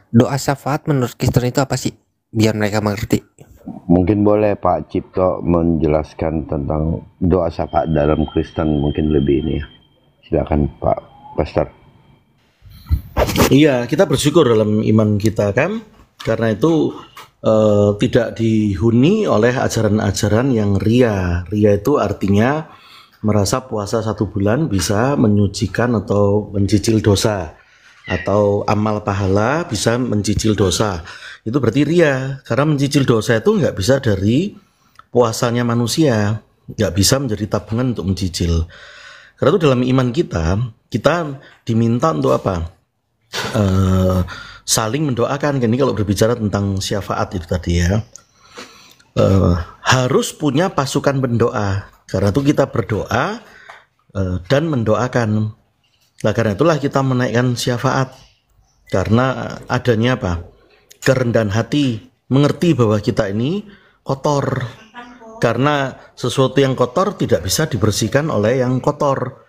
Doa syafaat menurut Kristen itu apa sih? Biar mereka mengerti. Mungkin boleh Pak Cipto menjelaskan tentang doa syafaat dalam Kristen, mungkin lebih ini ya. Silakan Pak Pastor. Iya, kita bersyukur dalam iman kita kan, karena itu tidak dihuni oleh ajaran-ajaran yang ria. Ria itu artinya merasa puasa 1 bulan bisa menyucikan atau mencicil dosa, atau amal pahala bisa mencicil dosa. Itu berarti ria, karena mencicil dosa itu nggak bisa dari puasanya manusia, nggak bisa menjadi tabungan untuk mencicil. Karena itu dalam iman kita diminta untuk apa? Saling mendoakan. Ini kalau berbicara tentang syafaat itu tadi ya, harus punya pasukan pendoa. Karena itu kita berdoa dan mendoakan. Nah, karena itulah kita menaikkan syafaat, karena adanya apa? Kerendahan hati, mengerti bahwa kita ini kotor. Karena sesuatu yang kotor tidak bisa dibersihkan oleh yang kotor.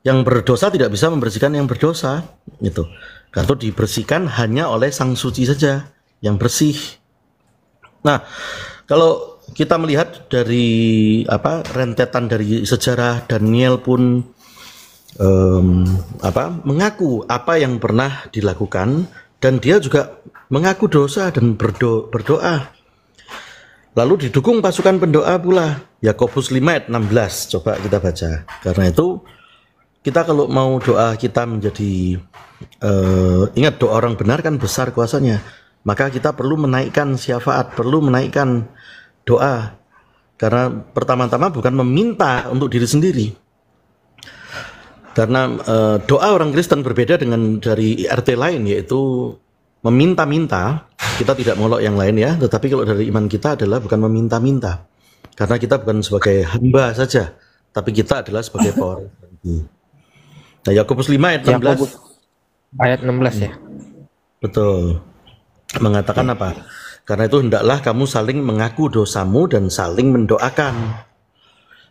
Yang berdosa tidak bisa membersihkan yang berdosa, gitu. Karena itu dibersihkan hanya oleh Sang Suci saja yang bersih. Nah, kalau kita melihat dari rentetan dari sejarah, Daniel pun mengaku apa yang pernah dilakukan, dan dia juga mengaku dosa dan berdoa. Lalu didukung pasukan pendoa pula. Yakobus 5 ayat 16, coba kita baca. Karena itu kita kalau mau doa kita menjadi ingat, doa orang benar kan besar kuasanya. Maka kita perlu menaikkan syafaat, perlu menaikkan doa. Karena pertama-tama bukan meminta untuk diri sendiri. Karena doa orang Kristen berbeda dengan dari RT lain, yaitu meminta-minta. Kita tidak molok yang lain ya, tetapi kalau dari iman kita adalah bukan meminta-minta. Karena kita bukan sebagai hamba saja, tapi kita adalah sebagai pewaris. Nah, Yakobus 5 ayat 16. Ayat 16 ya. Betul. Mengatakan apa? Karena itu hendaklah kamu saling mengaku dosamu dan saling mendoakan.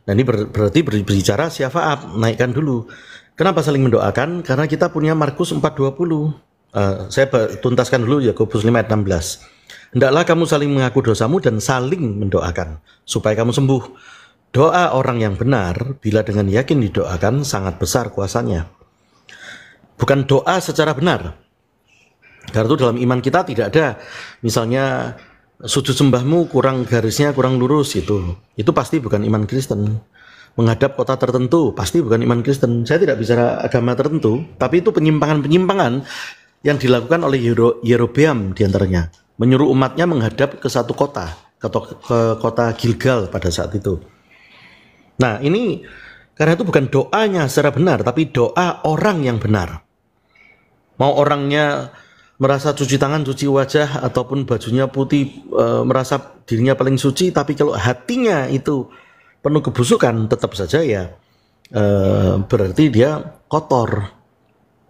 Nah, ini berarti berbicara syafaat, naikkan dulu. Kenapa saling mendoakan? Karena kita punya Markus 4:20. Saya tuntaskan dulu Yakobus 5 ayat 16. Hendaklah kamu saling mengaku dosamu dan saling mendoakan supaya kamu sembuh. Doa orang yang benar bila dengan yakin didoakan sangat besar kuasanya. Bukan doa secara benar. Karena itu dalam iman kita tidak ada misalnya sujud sembahmu kurang garisnya kurang lurus, itu pasti bukan iman Kristen. Menghadap kota tertentu pasti bukan iman Kristen. Saya tidak bicara agama tertentu, tapi itu penyimpangan-penyimpangan yang dilakukan oleh Yerobeam diantaranya, menyuruh umatnya menghadap ke satu kota, ke kota Gilgal pada saat itu. Nah, ini karena itu bukan doanya secara benar, tapi doa orang yang benar. Mau orangnya merasa cuci tangan, cuci wajah, ataupun bajunya putih, merasa dirinya paling suci, tapi kalau hatinya itu penuh kebusukan, tetap saja ya berarti dia kotor.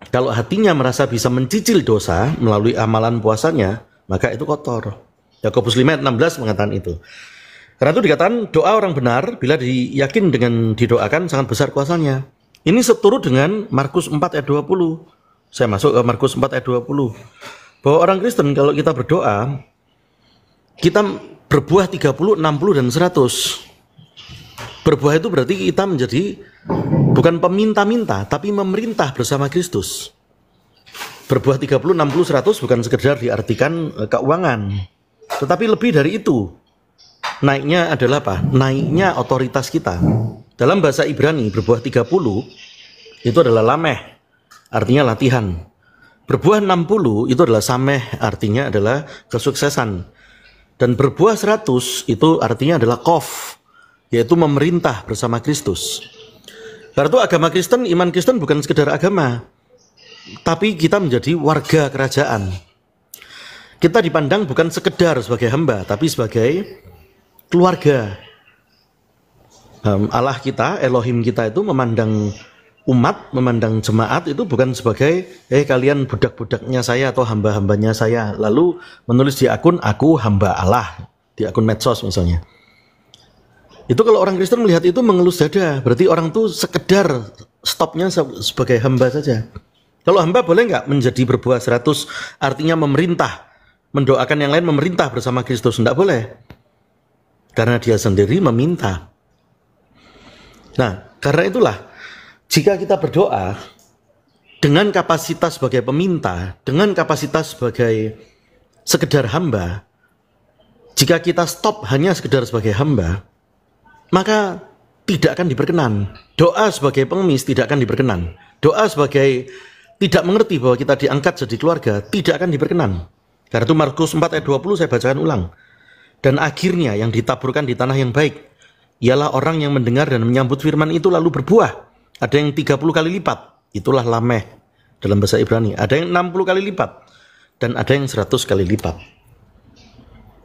Kalau hatinya merasa bisa mencicil dosa melalui amalan puasanya, maka itu kotor. Yakobus 5 ayat 16 mengatakan itu. Karena itu dikatakan doa orang benar bila diyakin dengan didoakan sangat besar kuasanya. Ini seturut dengan Markus 4 ayat 20. Saya masuk ke Markus 4 ayat 20. Bahwa orang Kristen kalau kita berdoa, kita berbuah 30, 60, dan 100. Berbuah itu berarti kita menjadi bukan peminta-minta, tapi memerintah bersama Kristus. Berbuah 30, 60, 100 bukan sekedar diartikan keuangan. Tetapi lebih dari itu. Naiknya adalah apa? Naiknya otoritas kita. Dalam bahasa Ibrani, berbuah 30 itu adalah lameh, artinya latihan. Berbuah 60 itu adalah sameh, artinya adalah kesuksesan. Dan berbuah 100 itu artinya adalah kof, yaitu memerintah bersama Kristus. Karena itu agama Kristen, iman Kristen bukan sekedar agama, tapi kita menjadi warga kerajaan. Kita dipandang bukan sekedar sebagai hamba, tapi sebagai keluarga. Allah kita, Elohim kita itu memandang umat, memandang jemaat itu bukan sebagai kalian budak-budaknya saya atau hamba-hambanya saya, lalu menulis di akun aku hamba Allah, di akun medsos misalnya. Itu kalau orang Kristen melihat itu mengelus dada, berarti orang itu sekedar stopnya sebagai hamba saja. Kalau hamba boleh nggak menjadi berbuah 100, artinya memerintah, mendoakan yang lain memerintah bersama Kristus? Nggak boleh. Karena dia sendiri meminta. Nah, karena itulah, jika kita berdoa dengan kapasitas sebagai peminta, dengan kapasitas sebagai sekedar hamba, jika kita stop hanya sekedar sebagai hamba, maka tidak akan diperkenan. Doa sebagai pengemis tidak akan diperkenan. Doa sebagai tidak mengerti bahwa kita diangkat jadi keluarga tidak akan diperkenan. Karena itu Markus 4 ayat 20 saya bacakan ulang. Dan akhirnya yang ditaburkan di tanah yang baik ialah orang yang mendengar dan menyambut firman itu lalu berbuah. Ada yang 30 kali lipat, itulah lameh dalam bahasa Ibrani. Ada yang 60 kali lipat dan ada yang 100 kali lipat.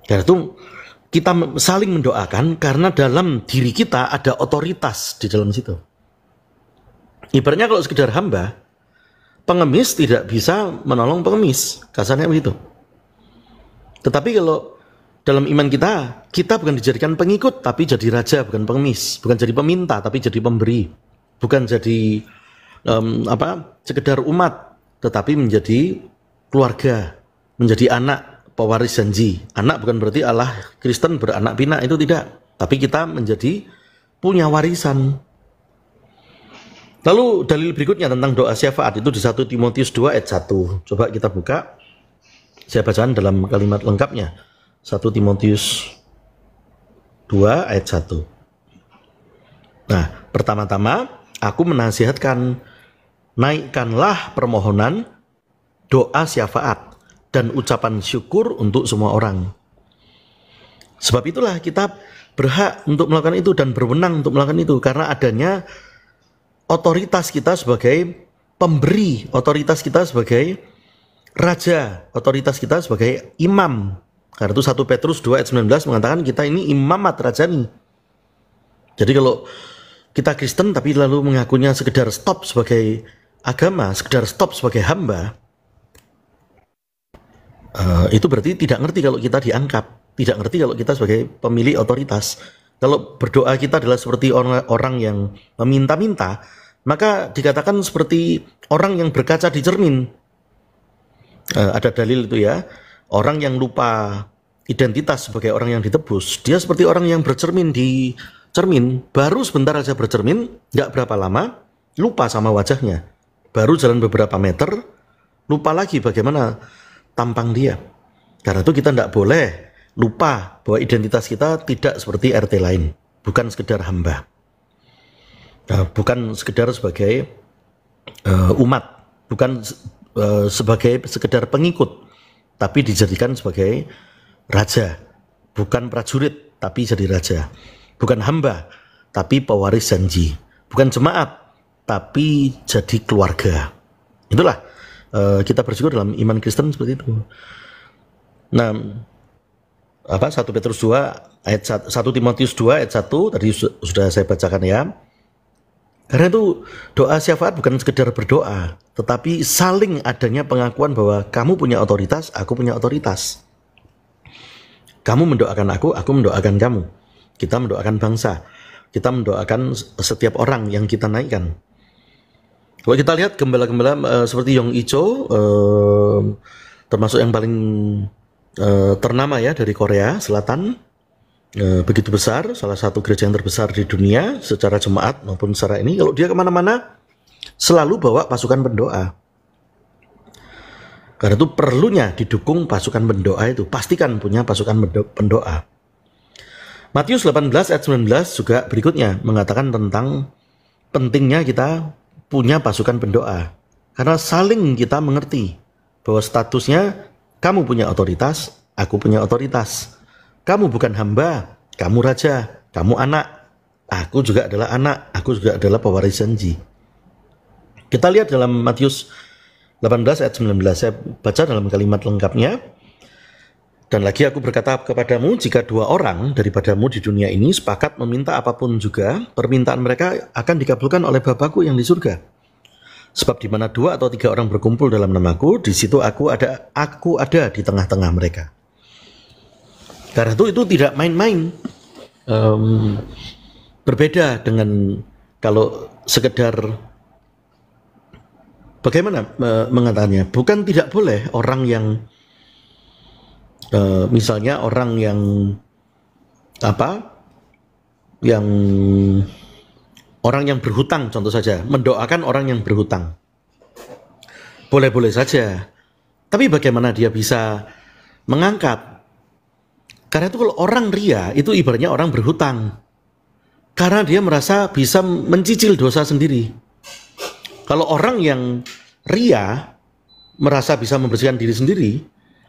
Karena itu kita saling mendoakan karena dalam diri kita ada otoritas di dalam situ. Ibaratnya kalau sekedar hamba, pengemis tidak bisa menolong pengemis, kasarnya begitu. Tetapi kalau dalam iman kita bukan dijadikan pengikut, tapi jadi raja, bukan pengemis, bukan jadi peminta, tapi jadi pemberi, bukan jadi sekedar umat, tetapi menjadi keluarga, menjadi anak pewaris janji. Anak bukan berarti Allah Kristen beranak pinak, itu tidak, tapi kita menjadi punya warisan. Lalu dalil berikutnya tentang doa syafaat itu di 1 Timotius 2 ayat 1. Coba kita buka, saya bacakan dalam kalimat lengkapnya. 1 Timotius 2 ayat 1. Nah, pertama-tama aku menasihatkan, naikkanlah permohonan, doa syafaat, dan ucapan syukur untuk semua orang. Sebab itulah kita berhak untuk melakukan itu dan berwenang untuk melakukan itu, karena adanya otoritas kita sebagai pemberi, otoritas kita sebagai raja, otoritas kita sebagai imam. Karena itu 1 Petrus 2 ayat 19 mengatakan kita ini imamat rajani. Jadi kalau kita Kristen tapi lalu mengakunya sekedar stop sebagai agama, sekedar stop sebagai hamba, itu berarti tidak ngerti kalau kita diangkat, tidak ngerti kalau kita sebagai pemilik otoritas. Kalau berdoa kita adalah seperti orang yang meminta-minta, maka dikatakan seperti orang yang berkaca di cermin. Ada dalil itu ya. Orang yang lupa identitas sebagai orang yang ditebus, dia seperti orang yang bercermin di cermin, baru sebentar aja bercermin, nggak berapa lama, lupa sama wajahnya. Baru jalan beberapa meter, lupa lagi bagaimana tampang dia. Karena itu kita nggak boleh lupa bahwa identitas kita tidak seperti RT lain, bukan sekedar hamba. Bukan sekedar sebagai umat, bukan sebagai sekedar pengikut, tapi dijadikan sebagai raja, bukan prajurit, tapi jadi raja, bukan hamba, tapi pewaris janji, bukan jemaat, tapi jadi keluarga. Itulah kita bersyukur dalam iman Kristen seperti itu. Nah, 1 Petrus 2 ayat 1, 1 Timotius 2 ayat 1 tadi sudah saya bacakan ya. Karena itu doa syafaat bukan sekedar berdoa, tetapi saling adanya pengakuan bahwa kamu punya otoritas, aku punya otoritas. Kamu mendoakan aku mendoakan kamu. Kita mendoakan bangsa, kita mendoakan setiap orang yang kita naikkan. Kalau kita lihat gembala-gembala seperti Yong Icho, termasuk yang paling ternama ya dari Korea Selatan, begitu besar, salah satu gereja yang terbesar di dunia secara jemaat maupun secara ini, kalau dia kemana-mana selalu bawa pasukan pendoa. Karena itu perlunya didukung pasukan pendoa itu, pastikan punya pasukan pendoa. Matius 18 ayat 19 juga berikutnya mengatakan tentang pentingnya kita punya pasukan pendoa. Karena saling kita mengerti bahwa statusnya kamu punya otoritas, aku punya otoritas. Kamu bukan hamba, kamu raja, kamu anak, aku juga adalah anak, aku juga adalah pewaris janji. Kita lihat dalam Matius 18 ayat 19, saya baca dalam kalimat lengkapnya. Dan lagi aku berkata kepadamu, jika 2 orang daripadamu di dunia ini sepakat meminta apapun juga, permintaan mereka akan dikabulkan oleh Bapakku yang di surga. Sebab di mana 2 atau 3 orang berkumpul dalam namaku, di situ aku ada di tengah-tengah mereka. Karena itu tidak main-main. Berbeda dengan kalau sekedar bagaimana mengatakannya? Bukan tidak boleh orang yang misalnya orang yang apa? Yang orang yang berhutang contoh saja, mendoakan orang yang berhutang. Boleh-boleh saja. Tapi bagaimana dia bisa mengangkat? Karena itu kalau orang ria itu ibaratnya orang berhutang. Karena dia merasa bisa mencicil dosa sendiri. Kalau orang yang ria merasa bisa membersihkan diri sendiri,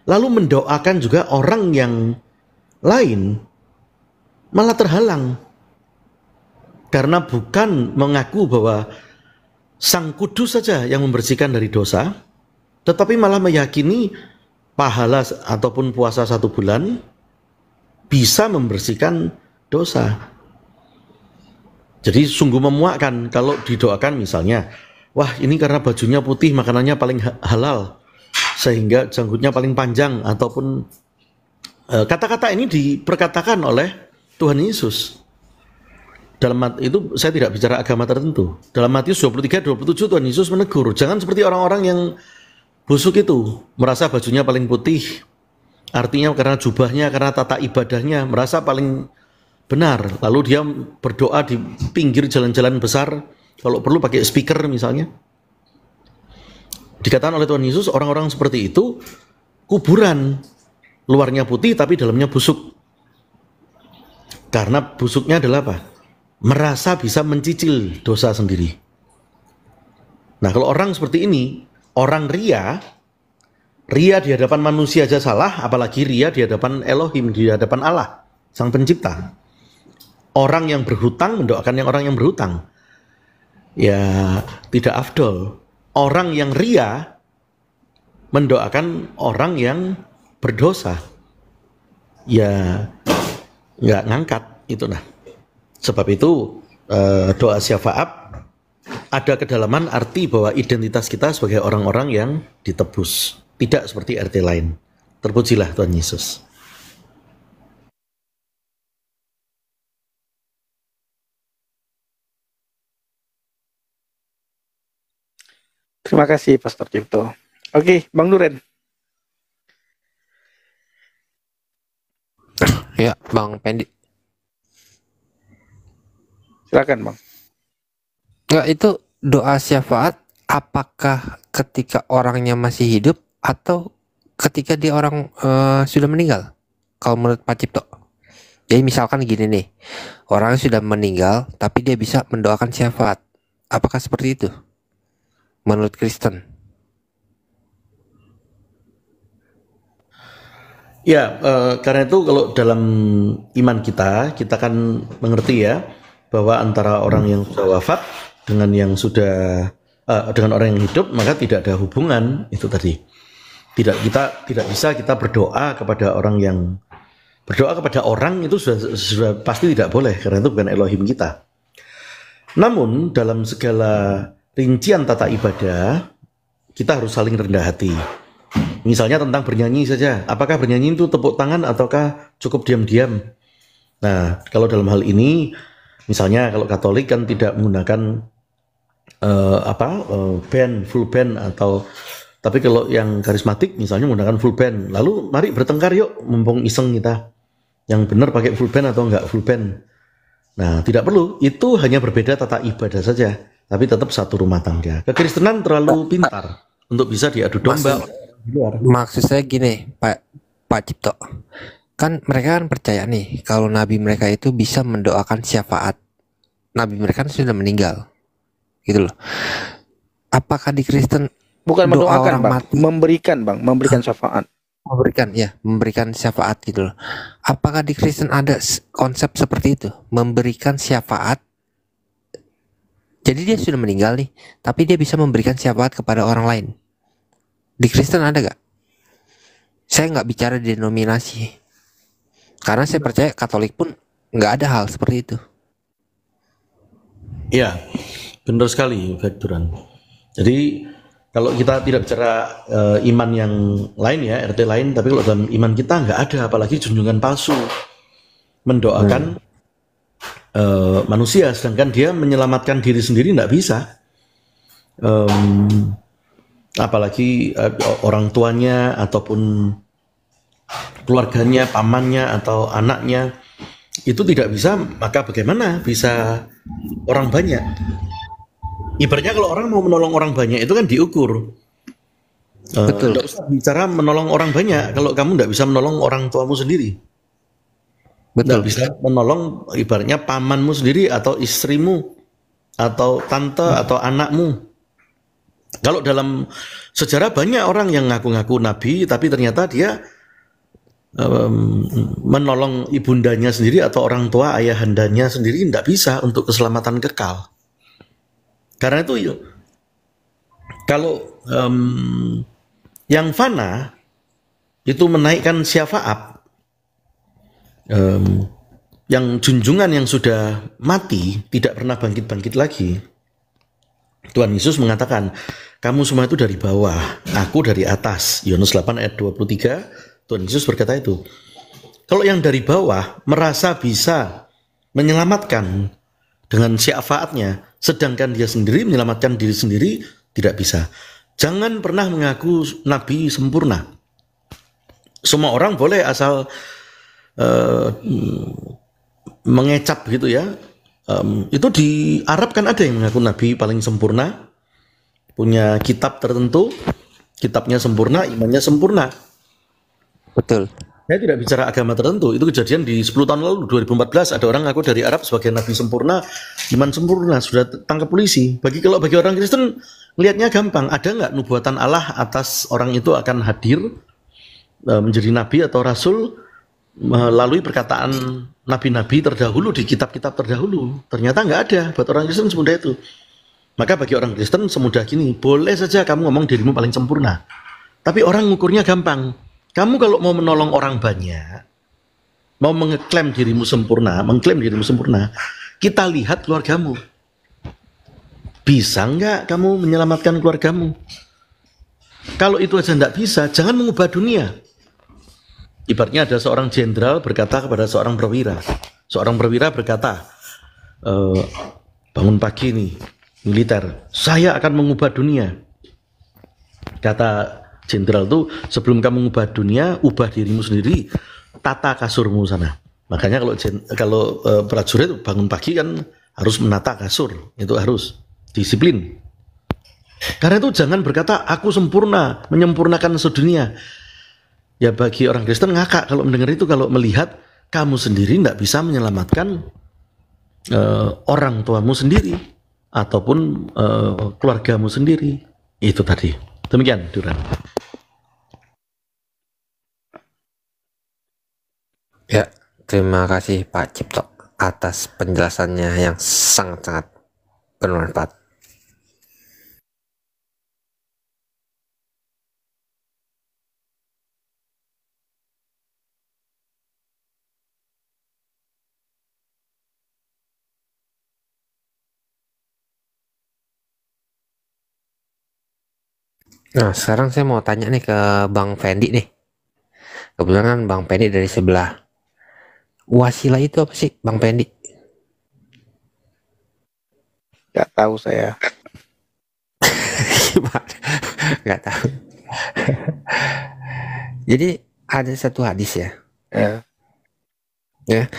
lalu mendoakan juga orang yang lain, malah terhalang. Karena bukan mengaku bahwa Sang Kudus saja yang membersihkan dari dosa, tetapi malah meyakini pahala ataupun puasa 1 bulan bisa membersihkan dosa. Jadi sungguh memuakkan kalau didoakan misalnya, wah ini karena bajunya putih makanannya paling halal, sehingga janggutnya paling panjang, ataupun kata-kata ini diperkatakan oleh Tuhan Yesus. Dalam itu saya tidak bicara agama tertentu. Dalam Matius 23-27 Tuhan Yesus menegur, jangan seperti orang-orang yang busuk itu, merasa bajunya paling putih, artinya karena jubahnya, karena tata ibadahnya, merasa paling benar. Lalu dia berdoa di pinggir jalan-jalan besar, kalau perlu pakai speaker misalnya. Dikatakan oleh Tuhan Yesus, orang-orang seperti itu kuburan, luarnya putih tapi dalamnya busuk. Karena busuknya adalah apa? Merasa bisa mencicil dosa sendiri. Nah, kalau orang seperti ini, orang ria di hadapan manusia aja salah, apalagi ria di hadapan Elohim, di hadapan Allah, Sang Pencipta. Orang yang berhutang mendoakan orang yang berhutang, ya tidak afdol. Orang yang ria mendoakan orang yang berdosa, ya nggak ngangkat itu. Nah, sebab itu doa syafaat ada kedalaman arti bahwa identitas kita sebagai orang-orang yang ditebus, tidak seperti RT lain. Terpujilah Tuhan Yesus. Terima kasih Pastor Cipto. Oke, Bang Duren. Ya, Bang Pendi. Silakan, Bang. Enggak, itu doa syafaat apakah ketika orangnya masih hidup atau ketika dia orang sudah meninggal? Kalau menurut Pak Cipto. Jadi misalkan gini nih, orang sudah meninggal tapi dia bisa mendoakan syafaat. Apakah seperti itu? Menurut Kristen? Ya, karena itu kalau dalam iman kita kan mengerti ya, bahwa antara orang yang sudah wafat dengan yang sudah dengan orang yang hidup, maka tidak ada hubungan itu tadi. Tidak bisa kita berdoa kepada orang yang itu sudah pasti tidak boleh, karena itu bukan Elohim kita. Namun dalam segala rincian tata ibadah kita harus saling rendah hati. Misalnya tentang bernyanyi saja, apakah bernyanyi itu tepuk tangan ataukah cukup diam-diam? Nah, kalau dalam hal ini misalnya kalau Katolik kan tidak menggunakan band, full band, tapi kalau yang karismatik misalnya menggunakan full band. Lalu mari bertengkar yuk, mumpung iseng kita. Yang benar pakai full band atau enggak full band. Nah, tidak perlu. Itu hanya berbeda tata ibadah saja, tapi tetap satu rumah tangga. Kekristenan terlalu pintar untuk bisa diadu domba. Maksud saya gini, Pak Cipto. Kan mereka kan percaya nih kalau nabi mereka itu bisa mendoakan syafaat. Nabi mereka kan sudah meninggal. Gitu loh. Apakah di Kristen bukan mendoakan, Bang, mati, memberikan syafaat. Memberikan syafaat gitu loh. Apakah di Kristen ada konsep seperti itu, memberikan syafaat? Jadi dia sudah meninggal nih, tapi dia bisa memberikan syafaat kepada orang lain. Di Kristen ada gak? Saya nggak bicara denominasi, karena saya percaya Katolik pun nggak ada hal seperti itu. Ya, benar sekali, Pak Duran. Jadi kalau kita tidak bicara iman yang lain ya, RT lain, tapi kalau dalam iman kita nggak ada, apalagi junjungan palsu mendoakan manusia, sedangkan dia menyelamatkan diri sendiri nggak bisa. apalagi orang tuanya ataupun keluarganya, pamannya atau anaknya itu tidak bisa, maka bagaimana bisa orang banyak? Ibaratnya kalau orang mau menolong orang banyak itu kan diukur. Betul. Tidak usah bicara menolong orang banyak kalau kamu tidak bisa menolong orang tuamu sendiri. Tidak Betul. bisa menolong ibaratnya pamanmu sendiri atau istrimu atau tante atau anakmu. Kalau dalam sejarah banyak orang yang ngaku-ngaku nabi tapi ternyata dia menolong ibundanya sendiri atau orang tua ayahandanya sendiri tidak bisa untuk keselamatan kekal. Karena itu kalau yang fana itu menaikkan syafaat, yang junjungan yang sudah mati tidak pernah bangkit-bangkit lagi. Tuhan Yesus mengatakan, kamu semua itu dari bawah, aku dari atas. Yohanes 8 ayat 23. Tuhan Yesus berkata itu. Kalau yang dari bawah merasa bisa menyelamatkan dengan syafaatnya, sedangkan dia sendiri menyelamatkan diri sendiri, tidak bisa. Jangan pernah mengaku nabi sempurna. Semua orang boleh asal mengecap gitu ya. Itu di Arab kan ada yang mengaku nabi paling sempurna, punya kitab tertentu, kitabnya sempurna, imannya sempurna. Betul. Saya tidak bicara agama tertentu, itu kejadian di 10 tahun lalu, 2014, ada orang ngaku dari Arab sebagai nabi sempurna, iman sempurna, sudah tangkap polisi. Bagi orang Kristen, melihatnya gampang, ada nggak nubuatan Allah atas orang itu akan hadir, menjadi nabi atau rasul, melalui perkataan nabi-nabi terdahulu di kitab-kitab terdahulu? Ternyata nggak ada, buat orang Kristen semudah itu. Maka bagi orang Kristen semudah gini, boleh saja kamu ngomong dirimu paling sempurna, tapi orang ngukurnya gampang. Kamu kalau mau menolong orang banyak, mau mengklaim dirimu sempurna, kita lihat keluargamu. Bisa nggak kamu menyelamatkan keluargamu? Kalau itu aja nggak bisa, jangan mengubah dunia. Ibaratnya ada seorang jenderal berkata kepada seorang perwira. Seorang perwira berkata, bangun pagi nih, militer, saya akan mengubah dunia. Kata jenderal itu, sebelum kamu mengubah dunia, ubah dirimu sendiri, tata kasurmu sana. Makanya kalau prajurit bangun pagi kan harus menata kasur, itu harus disiplin. Karena itu jangan berkata aku sempurna, menyempurnakan sedunia. Ya bagi orang Kristen ngakak kalau mendengar itu, kalau melihat kamu sendiri tidak bisa menyelamatkan orang tuamu sendiri ataupun keluargamu sendiri. Itu tadi. Demikian, Duran. Ya, terima kasih Pak Cipto atas penjelasannya yang sangat-sangat bermanfaat. Nah, sekarang saya mau tanya nih ke Bang Fendi nih. Kebetulan kan Bang Fendi dari sebelah. Wasilah itu apa sih, Bang Fendi? Gak tahu saya. Gimana? Gak tahu. Jadi ada satu hadis ya. Ya.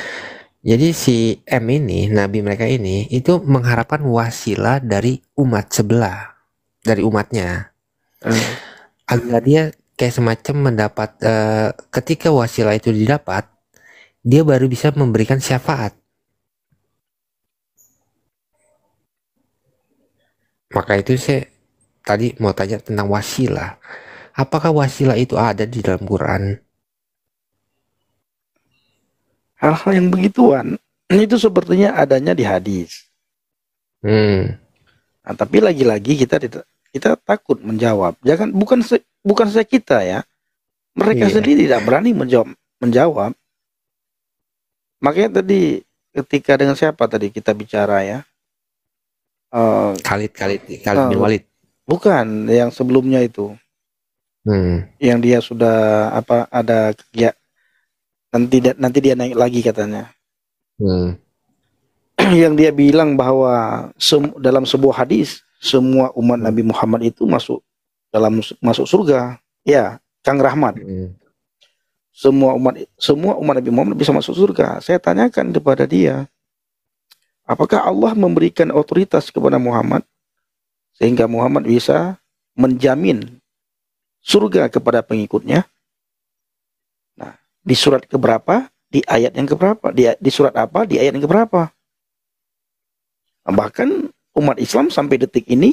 Jadi si M ini, nabi mereka ini, itu mengharapkan wasilah dari umat sebelah, dari umatnya. Agar dia kayak semacam mendapat, ketika wasilah itu didapat, dia baru bisa memberikan syafaat. Maka itu saya tadi mau tanya tentang wasilah. Apakah wasilah itu ada di dalam Quran? Hal-hal yang begituan itu sepertinya adanya di hadis. Nah, tapi lagi-lagi kita takut menjawab. Bukan saja kita ya. Mereka sendiri tidak berani menjawab. Makanya tadi ketika dengan siapa tadi kita bicara ya? Khalid bin Walid. Bukan, yang sebelumnya itu. Yang dia sudah ada ya, nanti dia naik lagi katanya. Yang dia bilang bahwa dalam sebuah hadis semua umat Nabi Muhammad itu masuk dalam masuk surga. Ya, Kang Rahmat. Semua umat Nabi Muhammad bisa masuk surga. Saya tanyakan kepada dia, apakah Allah memberikan otoritas kepada Muhammad sehingga Muhammad bisa menjamin surga kepada pengikutnya? Nah, di surat keberapa? Di ayat yang keberapa? Di surat apa? Di ayat yang keberapa? Nah, bahkan umat Islam sampai detik ini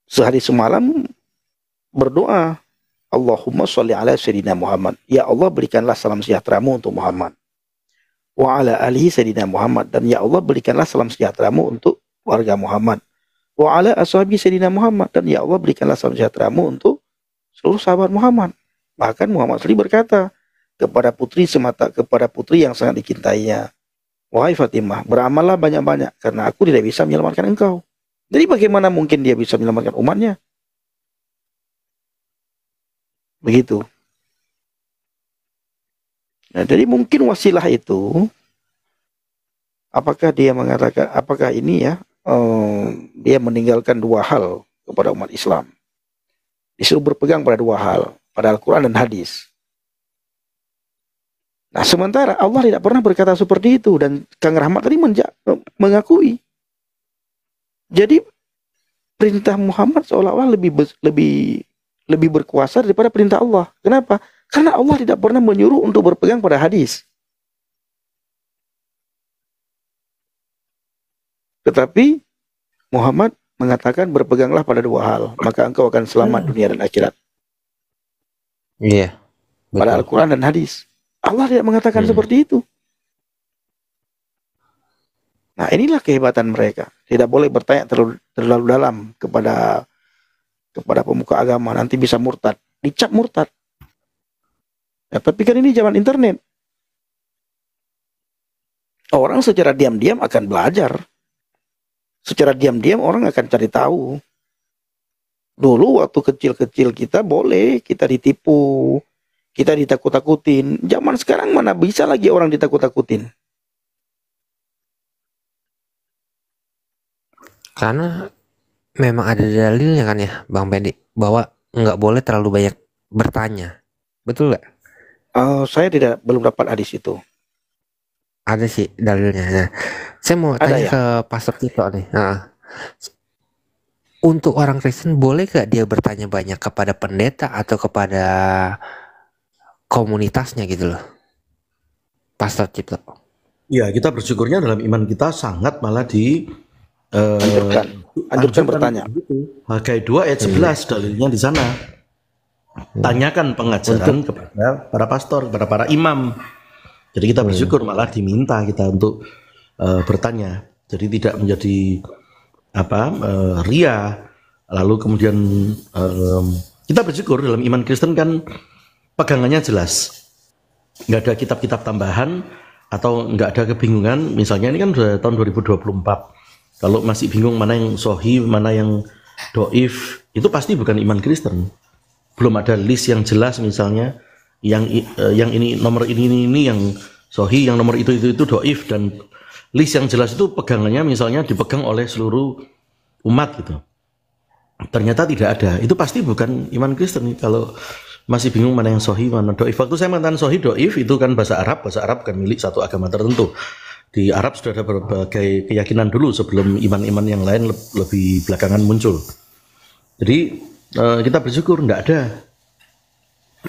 sehari semalam berdoa, Allahumma sholli ala sayyidina Muhammad. Ya Allah, berikanlah salam sejahteramu untuk Muhammad. Wa ala alihi sayyidina Muhammad. Dan ya Allah, berikanlah salam sejahteramu untuk warga Muhammad. Wa ala ashabi sayyidina Muhammad. Dan ya Allah, berikanlah salam sejahteramu untuk seluruh sahabat Muhammad. Bahkan Muhammad sendiri berkata kepada putri yang sangat dicintainya, wahai Fatimah, beramallah banyak-banyak karena aku tidak bisa menyelamatkan engkau. Jadi bagaimana mungkin dia bisa menyelamatkan umatnya? Begitu. Nah, jadi mungkin wasilah itu, apakah dia mengatakan, apakah ini ya, dia meninggalkan dua hal kepada umat Islam. Disuruh berpegang pada dua hal, pada Al-Quran dan hadis. Nah, sementara Allah tidak pernah berkata seperti itu, dan Kang Rahmat tadi mengakui. Jadi perintah Muhammad seolah-olah lebih berkuasa daripada perintah Allah. Kenapa? Karena Allah tidak pernah menyuruh untuk berpegang pada hadis. Tetapi Muhammad mengatakan berpeganglah pada dua hal, maka engkau akan selamat dunia dan akhirat. Iya. Pada Al-Quran dan hadis. Allah tidak mengatakan seperti itu. Nah, inilah kehebatan mereka. Tidak boleh bertanya terlalu dalam kepada pemuka agama, nanti bisa murtad, dicap murtad. Ya, tapi kan ini zaman internet. Orang secara diam-diam akan belajar. Secara diam-diam orang akan cari tahu. Dulu waktu kecil-kecil kita boleh, kita ditipu, kita ditakut-takutin. Zaman sekarang mana bisa lagi orang ditakut-takutin? Karena memang ada dalilnya kan ya, Bang Pendi, bahwa nggak boleh terlalu banyak bertanya. Betul nggak? Saya belum dapat hadis itu. Ada sih dalilnya. Nah, saya mau tanya ya? ke Pastor Tito nih. Nah, untuk orang Kristen boleh gak dia bertanya banyak kepada pendeta atau kepada komunitasnya gitu loh, Pastor Tito? Ya, kita bersyukurnya dalam iman kita sangat malah anjurkan bertanya. Hagai 2 ayat 11 dalilnya di sana. Tanyakan pengajaran kepada para pastor, kepada para imam. Jadi kita bersyukur malah diminta kita untuk bertanya. Jadi tidak menjadi ria. Lalu kemudian kita bersyukur dalam iman Kristen kan pegangannya jelas. Nggak ada kitab-kitab tambahan atau nggak ada kebingungan. Misalnya ini kan sudah tahun 2024. Kalau masih bingung mana yang sohi, mana yang doif, itu pasti bukan iman Kristen. Belum ada list yang jelas misalnya, yang ini nomor ini yang sohi, yang nomor itu doif, dan list yang jelas itu pegangannya misalnya dipegang oleh seluruh umat gitu. Ternyata tidak ada. Itu pasti bukan iman Kristen kalau masih bingung mana yang sohi, mana doif. Waktu saya mengatakan sohi, doif itu kan bahasa Arab kan milik satu agama tertentu. Di Arab sudah ada berbagai keyakinan dulu sebelum iman-iman yang lain lebih belakangan muncul. Jadi kita bersyukur tidak ada.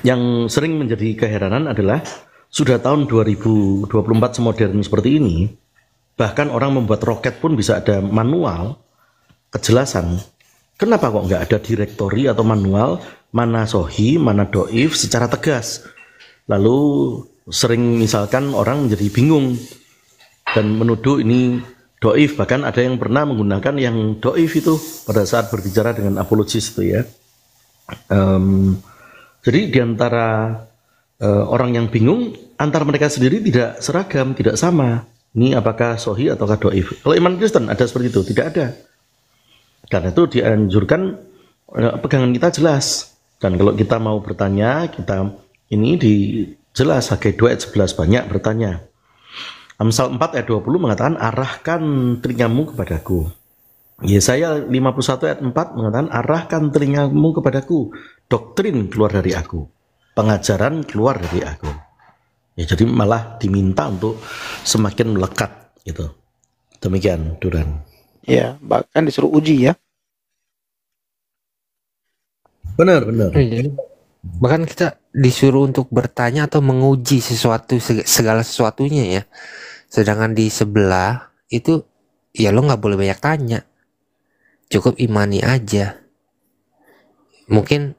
Yang sering menjadi keheranan adalah sudah tahun 2024 semodern seperti ini, bahkan orang membuat roket pun bisa ada manual kejelasan. Kenapa kok nggak ada direktori atau manual mana sohi, mana doif secara tegas? Lalu sering misalkan orang menjadi bingung dan menuduh ini doif, bahkan ada yang pernah menggunakan yang doif itu pada saat berbicara dengan apologis itu ya. Jadi diantara orang yang bingung, antar mereka sendiri tidak seragam, tidak sama. Ini apakah sohi ataukah doif? Kalau iman Kristen ada seperti itu? Tidak ada. Karena itu dianjurkan pegangan kita jelas. Dan kalau kita mau bertanya, kita ini jelas Hagai 2 ayat 11 banyak bertanya. Amsal 4 ayat 20 mengatakan arahkan telingamu kepadaku. Yesaya 51 ayat 4 mengatakan, arahkan telingamu kepadaku, doktrin keluar dari aku, pengajaran keluar dari aku. Ya, jadi malah diminta untuk semakin melekat gitu. Demikian Duran. Ya, bahkan disuruh uji ya. Benar. Bahkan kita disuruh untuk bertanya atau menguji sesuatu, segala sesuatunya ya. Sedangkan di sebelah itu ya lo nggak boleh banyak tanya, cukup imani aja. Mungkin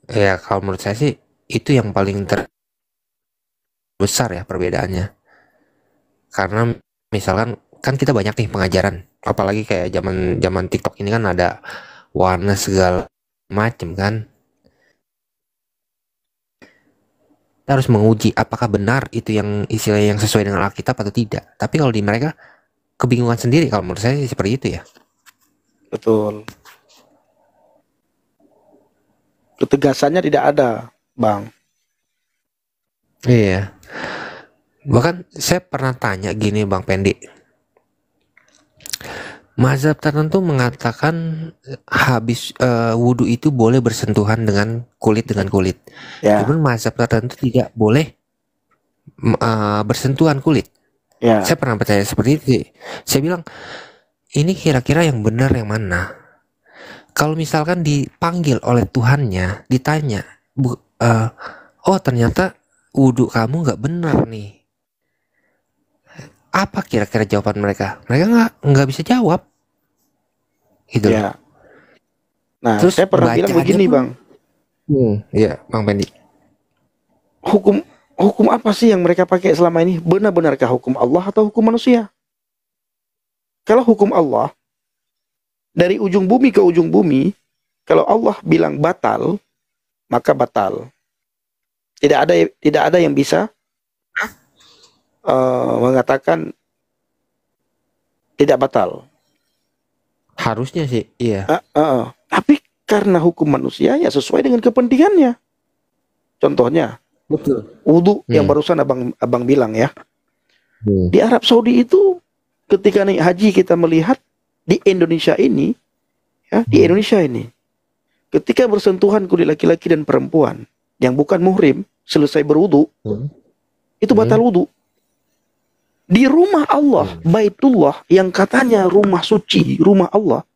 ya kalau menurut saya sih itu yang paling besar ya perbedaannya. Karena misalkan kan kita banyak nih pengajaran, apalagi kayak zaman TikTok ini kan ada warna segala macem kan. Kita harus menguji apakah benar itu yang istilah yang sesuai dengan Alkitab atau tidak. Tapi kalau di mereka kebingungan sendiri, kalau menurut saya seperti itu ya. Betul. Ketegasannya tidak ada, Bang. Iya. Bahkan saya pernah tanya gini Bang Pendi. Mazhab tertentu mengatakan habis wudhu itu boleh bersentuhan dengan kulit. Ya. Cuman mazhab tertentu tidak boleh bersentuhan kulit. Ya. Saya pernah percaya seperti itu. Saya bilang, ini kira-kira yang benar yang mana? Kalau misalkan dipanggil oleh Tuhannya, ditanya, oh ternyata wudhu kamu nggak benar nih. Apa kira-kira jawaban mereka? Mereka nggak bisa jawab. Gitu. Ya. Nah, Terus saya pernah bilang begini, Bang. Iya, Bang Pendi. Hukum apa sih yang mereka pakai selama ini? Benar-benarkah hukum Allah atau hukum manusia? Kalau hukum Allah, dari ujung bumi ke ujung bumi, kalau Allah bilang batal, maka batal. Tidak ada yang bisa mengatakan tidak batal. Harusnya sih, iya. Tapi karena hukum manusia ya sesuai dengan kepentingannya. Contohnya, Betul. wudhu yang barusan abang bilang ya. Di Arab Saudi itu ketika naik haji kita melihat di Indonesia ini, ya di Indonesia ini, ketika bersentuhan kulit laki-laki dan perempuan yang bukan muhrim selesai berwudhu, itu batal wudhu. Di rumah Allah, Baitullah yang katanya rumah suci, rumah Allah,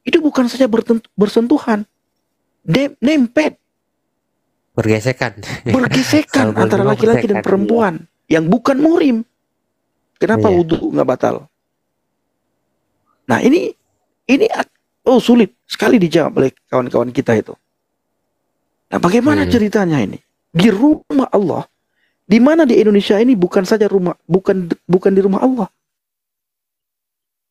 itu bukan saja bersentuhan, nempet, bergesekan antara laki-laki dan perempuan yang bukan muhrim. Kenapa wudhu nggak batal? Nah ini sulit sekali dijawab oleh kawan-kawan kita itu. Nah bagaimana ceritanya ini? Di rumah Allah, di mana di Indonesia ini bukan saja rumah, bukan di rumah Allah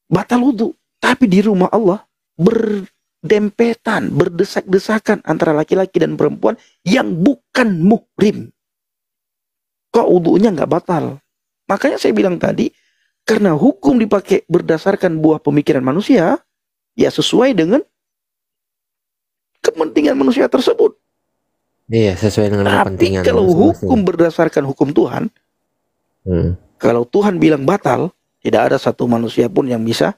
batal wudhu, tapi di rumah Allah berdempetan, berdesak-desakan antara laki-laki dan perempuan yang bukan muhrim. Kok wudhunya nggak batal? Makanya saya bilang tadi, karena hukum dipakai berdasarkan buah pemikiran manusia, ya sesuai dengan kepentingan manusia tersebut. Iya, sesuai dengan kepentingan. Tapi kalau hukum berdasarkan hukum Tuhan, kalau Tuhan bilang batal, tidak ada satu manusia pun yang bisa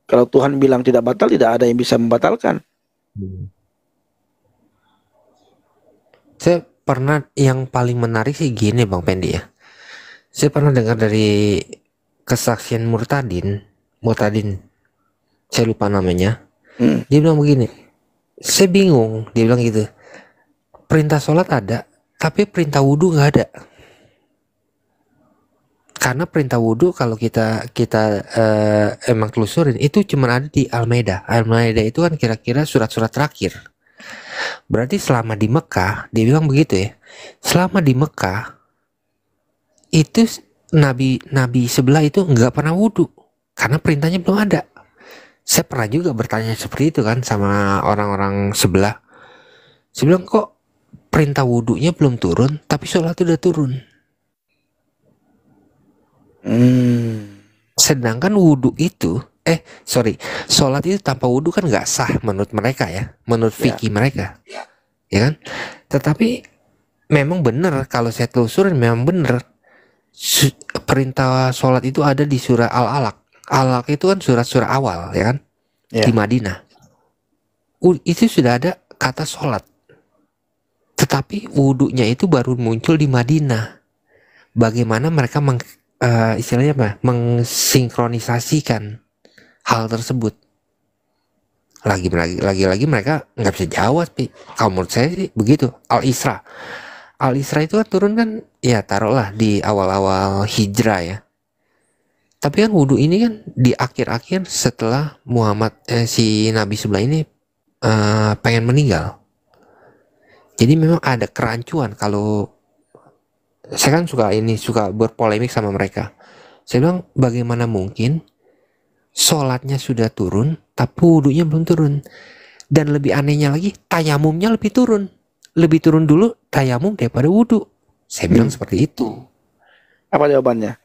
kalau Tuhan bilang tidak batal, tidak ada yang bisa membatalkan. Saya pernah, yang paling menarik sih gini Bang Pendi ya. Saya pernah dengar dari kesaksian Murtadin, saya lupa namanya. Dia bilang begini, saya bingung, dia bilang gitu, perintah sholat ada, tapi perintah wudhu nggak ada. Karena perintah wudhu kalau kita emang telusurin itu cuma ada di Al-Maidah. Al-Maidah itu kan kira-kira surat-surat terakhir. Berarti selama di Mekah, dia bilang begitu ya, selama di Mekah itu nabi sebelah itu nggak pernah wudhu karena perintahnya belum ada. Saya pernah juga bertanya seperti itu kan sama orang-orang sebelah. Saya bilang, kok perintah wudhunya belum turun tapi sholat udah turun. Sedangkan wudhu itu sholat itu tanpa wudhu kan nggak sah menurut mereka ya, menurut fikih mereka, ya kan. Tetapi memang benar, kalau saya telusurin memang benar. Perintah sholat itu ada di surah Al-Alaq. Al-Alaq itu kan surat-surah awal, ya kan? Ya. Di Madinah. Itu sudah ada kata sholat. Tetapi wudhunya itu baru muncul di Madinah. Bagaimana mereka istilahnya apa? Mensinkronisasikan hal tersebut. Lagi mereka nggak bisa jawab. Kalau menurut saya sih begitu. Al-Isra itu kan turun kan, ya taruhlah di awal-awal hijrah ya. Tapi kan wudhu ini kan di akhir-akhir setelah si Nabi sebelah ini pengen meninggal. Jadi memang ada kerancuan. Kalau saya kan suka berpolemik sama mereka. Saya bilang bagaimana mungkin sholatnya sudah turun tapi wudhunya belum turun. Dan lebih anehnya lagi, tayamumnya lebih turun dulu tayamum daripada wudhu. Saya bilang seperti itu. Apa jawabannya?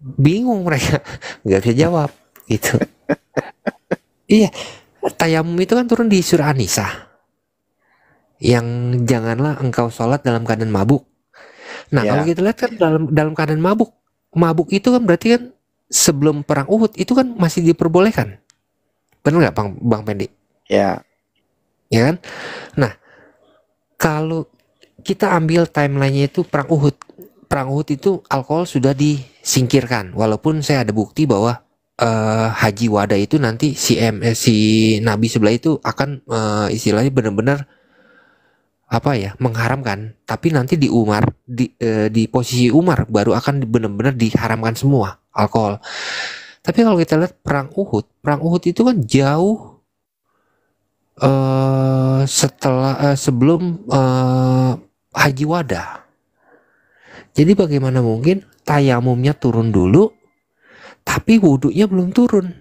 Bingung mereka, nggak bisa jawab gitu. Iya, tayamum itu kan turun di surah An-Nisa, yang janganlah engkau sholat dalam keadaan mabuk. Nah, Ya. kalau kita lihat kan dalam keadaan mabuk itu kan berarti kan sebelum perang Uhud itu kan masih diperbolehkan. Benar nggak Bang Pendi? Ya. Ya kan? Nah, kalau kita ambil timelinenya itu perang Uhud itu alkohol sudah disingkirkan. Walaupun saya ada bukti bahwa Haji Wada itu nanti si Nabi sebelah itu akan istilahnya benar-benar mengharamkan. Tapi nanti di Umar di posisi Umar baru akan benar-benar diharamkan semua alkohol. Tapi kalau kita lihat perang Uhud itu kan jauh sebelum Haji Wada. Jadi bagaimana mungkin tayamumnya turun dulu tapi wudhunya belum turun?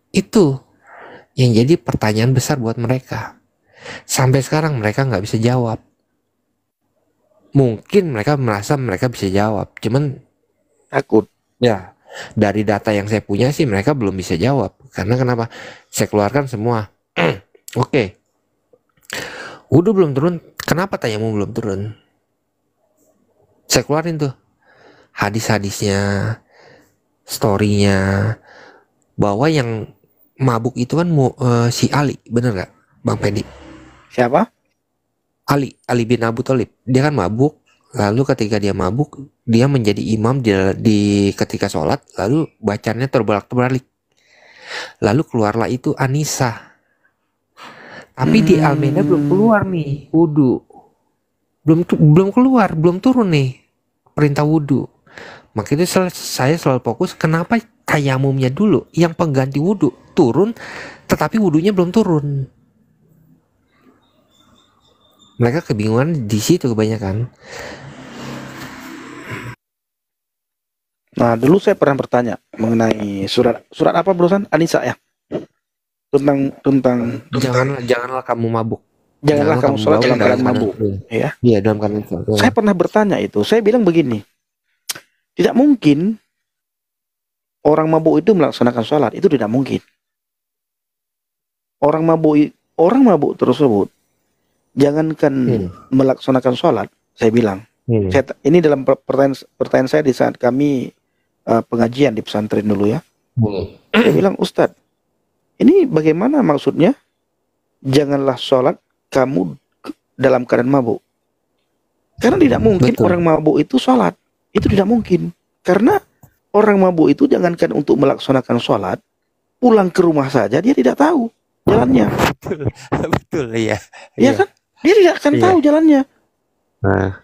Itu yang jadi pertanyaan besar buat mereka. Sampai sekarang mereka nggak bisa jawab. Mungkin mereka merasa mereka bisa jawab, cuman Takut. ya dari data yang saya punya sih mereka belum bisa jawab. Karena kenapa? Saya keluarkan semua. Oke. Wudhu belum turun, kenapa tayamum belum turun? Saya keluarin tuh hadis-hadisnya, storynya, bahwa yang mabuk itu kan si Ali, bener gak Bang Pendi? Siapa? Ali bin Abu Thalib. Dia kan mabuk, lalu ketika dia mabuk dia menjadi imam di ketika sholat, lalu bacanya terbolak-balik, lalu keluarlah itu An-Nisa. Tapi di Al-Maidah belum keluar nih wudhu, belum keluar, belum turun nih perintah wudhu. Makanya itu saya selalu fokus kenapa tayamumnya dulu yang pengganti wudhu turun, tetapi wudhunya belum turun. Mereka kebingungan di situ kebanyakan. Nah, dulu saya pernah bertanya mengenai surat apa barusan? An-Nisa ya. Tentang Janganlah kamu mabuk. janganlah kamu sholat dalam keadaan mabuk. Ya. Iya, dalam keadaan mabuk. Saya pernah bertanya itu. Saya bilang begini. Tidak mungkin orang mabuk itu melaksanakan sholat. Itu tidak mungkin. Orang mabuk tersebut jangankan melaksanakan sholat. Saya bilang. Ini dalam pertanyaan saya di saat kami pengajian di pesantren dulu ya. Saya bilang, Ustadz, ini bagaimana maksudnya? Janganlah sholat kamu dalam keadaan mabuk. Karena tidak mungkin orang mabuk itu sholat. Itu tidak mungkin. Karena orang mabuk itu jangankan untuk melaksanakan sholat, pulang ke rumah saja dia tidak tahu jalannya. Betul, iya. Iya kan? Dia tidak akan tahu jalannya. Nah.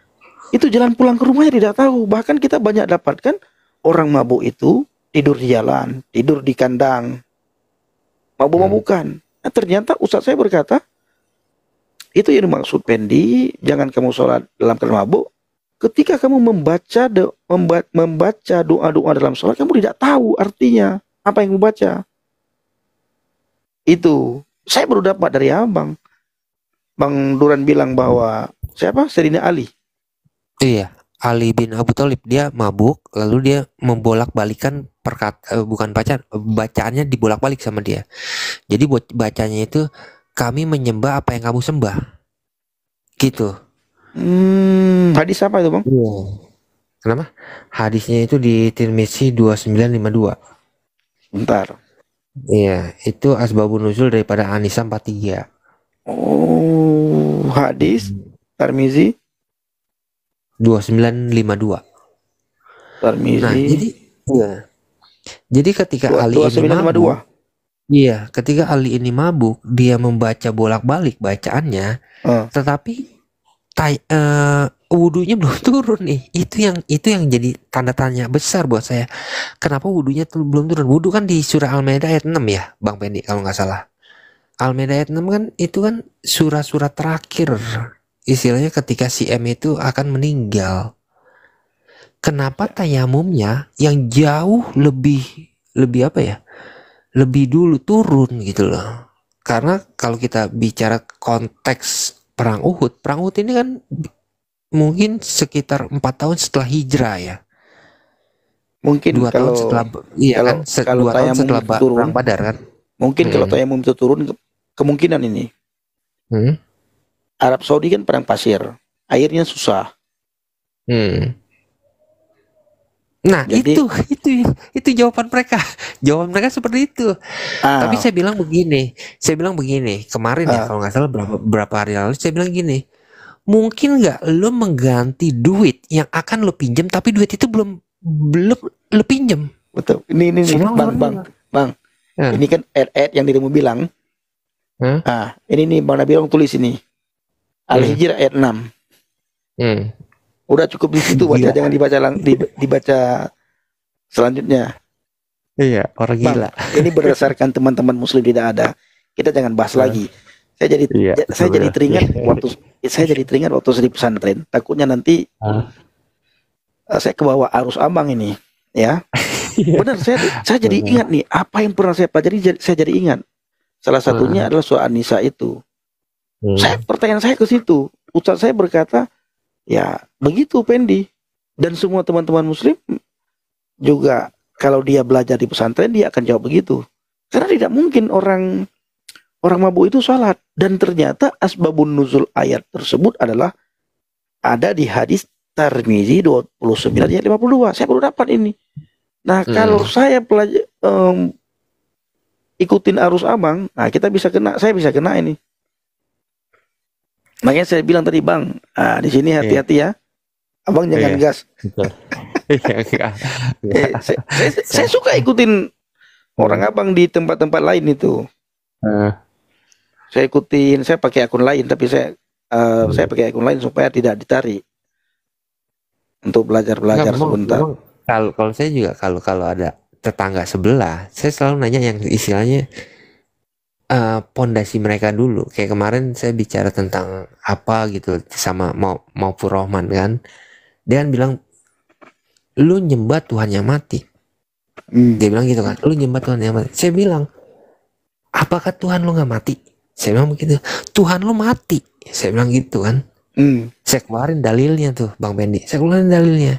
Itu jalan pulang ke rumahnya tidak tahu. Bahkan kita banyak dapatkan orang mabuk itu tidur di jalan, tidur di kandang, mabuk-mabukan. Nah, ternyata Ustadz saya berkata, itu yang dimaksud Pendi, jangan kamu sholat dalam keadaan mabuk. Ketika kamu membaca doa-doa dalam sholat, kamu tidak tahu artinya apa yang membaca. Itu saya baru dapat dari abang. Bang Duran bilang bahwa siapa? Sayyidina Ali. Iya, Ali bin Abu Thalib dia mabuk, lalu dia membolak-balikan bacaannya dibolak-balik sama dia. Jadi buat bacanya itu kami menyembah apa yang kamu sembah. Gitu. Hadis apa itu, Bang? Iya. Kenapa? Hadisnya itu di Tirmizi 2952. Bentar. Iya, itu asbabun nuzul daripada An-Nisa 43. Oh, hadis Tirmizi 2952. Nah, jadi iya. Jadi ketika Ali ini 2952. mabuk, iya, ketika Ali ini mabuk, dia membaca bolak-balik bacaannya, tetapi wudhunya belum turun nih. Itu yang jadi tanda tanya besar buat saya. Kenapa wudhunya belum turun? Wudhu kan di surah Al-Maidah ayat 6 ya, Bang Pendi, kalau nggak salah. Al-Maidah ayat 6 kan itu kan surah-surah terakhir. Istilahnya ketika si M itu akan meninggal. Kenapa tayamumnya yang jauh lebih apa ya? Lebih dulu turun gitu loh. Karena kalau kita bicara konteks perang Uhud ini kan mungkin sekitar 4 tahun setelah hijrah ya. Mungkin 2 tahun setelah, iya kan, 2 tahun setelah perang Badar kan. Mungkin kalau tayamum itu turun, kemungkinan ini Arab Saudi kan padang pasir, airnya susah. Nah, jadi, itu jawaban mereka. Jawaban mereka seperti itu. Tapi saya bilang begini. Kemarin ya kalau nggak salah berapa hari lalu saya bilang gini. Mungkin nggak lo mengganti duit yang akan lo pinjam, tapi duit itu belum lo pinjam. Betul. Ini bang. Ini kan ayat yang dirimu bilang. Ini nih Bang Nabi tulis ini. Al-Hijr ayat 6. Udah cukup di situ baca, jangan dibaca selanjutnya. Iya, orang gila. Ini berdasarkan teman-teman muslim tidak ada. Kita jangan bahas lagi. Saya jadi teringat waktu saya di pesantren. Takutnya nanti saya kebawa arus ambang ini, ya. Benar, saya jadi ingat nih apa yang pernah saya pelajari. Saya jadi ingat. Salah satunya adalah surah An-Nisa itu. Pertanyaan saya ke situ. Ustaz saya berkata, ya begitu Pendi, dan semua teman-teman muslim juga kalau dia belajar di pesantren dia akan jawab begitu, karena tidak mungkin orang mabuk itu salat. Dan ternyata asbabun nuzul ayat tersebut adalah ada di hadis Tirmizi 29 ayat 52. Saya baru dapat ini. Nah kalau saya ikutin arus abang, nah saya bisa kena ini. Makanya saya bilang tadi Bang, di sini hati-hati ya, abang jangan gas. Saya suka ikutin orang abang di tempat-tempat lain itu. Saya ikutin, saya pakai akun lain, tapi saya pakai akun lain supaya tidak ditarik untuk belajar sebentar. Kalau saya juga kalau ada tetangga sebelah, saya selalu nanya yang istilahnya pondasi mereka dulu. Kayak kemarin saya bicara tentang apa gitu sama Maupur Rohman kan, dia kan bilang lu nyembah Tuhan yang mati. Dia bilang gitu kan, lu nyembah Tuhan yang mati. Saya bilang, apakah Tuhan lu nggak mati? Saya bilang begitu. Tuhan lu mati. Saya bilang gitu kan. Saya keluarin dalilnya tuh Bang Pendi. Saya keluarin dalilnya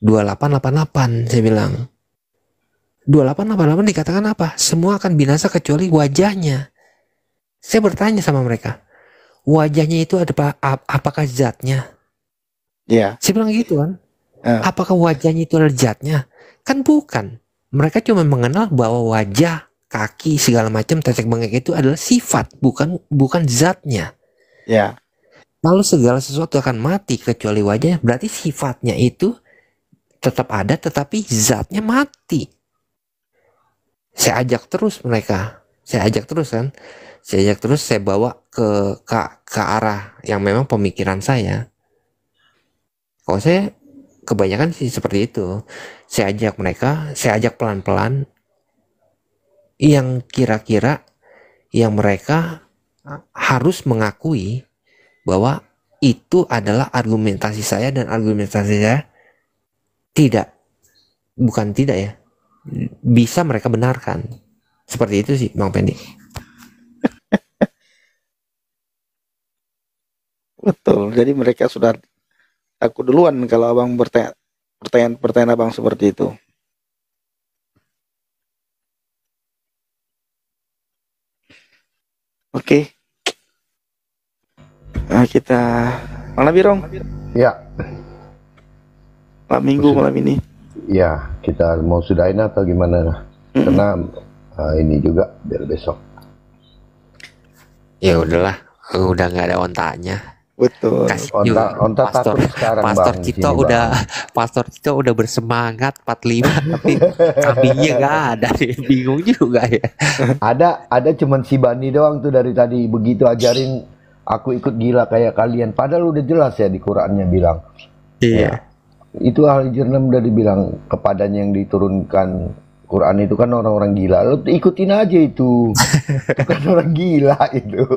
2888. Saya bilang 2888 dikatakan apa? Semua akan binasa kecuali wajahnya. Saya bertanya sama mereka, wajahnya itu apakah zatnya? Saya bilang gitu kan. Apakah wajahnya itu adalah zatnya? Kan bukan. Mereka cuma mengenal bahwa wajah, kaki, segala macam, tetek bengek itu adalah sifat, bukan zatnya. Kalau segala sesuatu akan mati kecuali wajahnya, berarti sifatnya itu tetap ada, tetapi zatnya mati. Saya ajak terus mereka, saya ajak terus, saya bawa ke arah yang memang pemikiran saya. Kalau saya kebanyakan sih seperti itu. Saya ajak mereka, saya ajak pelan-pelan yang kira-kira yang mereka harus mengakui bahwa itu adalah argumentasi saya, dan argumentasi saya bukan tidak ya, bisa mereka benarkan. Seperti itu sih Bang Pendi. Betul. Jadi mereka sudah takut duluan kalau abang pertanyaan abang seperti itu. Oke. Nah, kita Bang Nabirong, Ya, malam minggu malam ini. ya kita mau sudahin atau gimana? Karena ini juga biar besok. Ya udahlah, udah nggak ada ontanya. Betul. Kasih juga Onta pastor, takut sekarang pastor Bang, Cito sini, udah, Bang. pastor Cito udah bersemangat 45 tapi kambingnya nggak ada, bingung juga ya. Ada cuman si Bani doang tuh dari tadi begitu ajarin aku ikut gila kayak kalian. Padahal udah jelas ya di Qurannya bilang. Iya. Itu Al-Hijr 6 udah dibilang kepadanya yang diturunkan Quran itu kan orang-orang gila. Lo ikutin aja itu. Itu kan orang gila itu.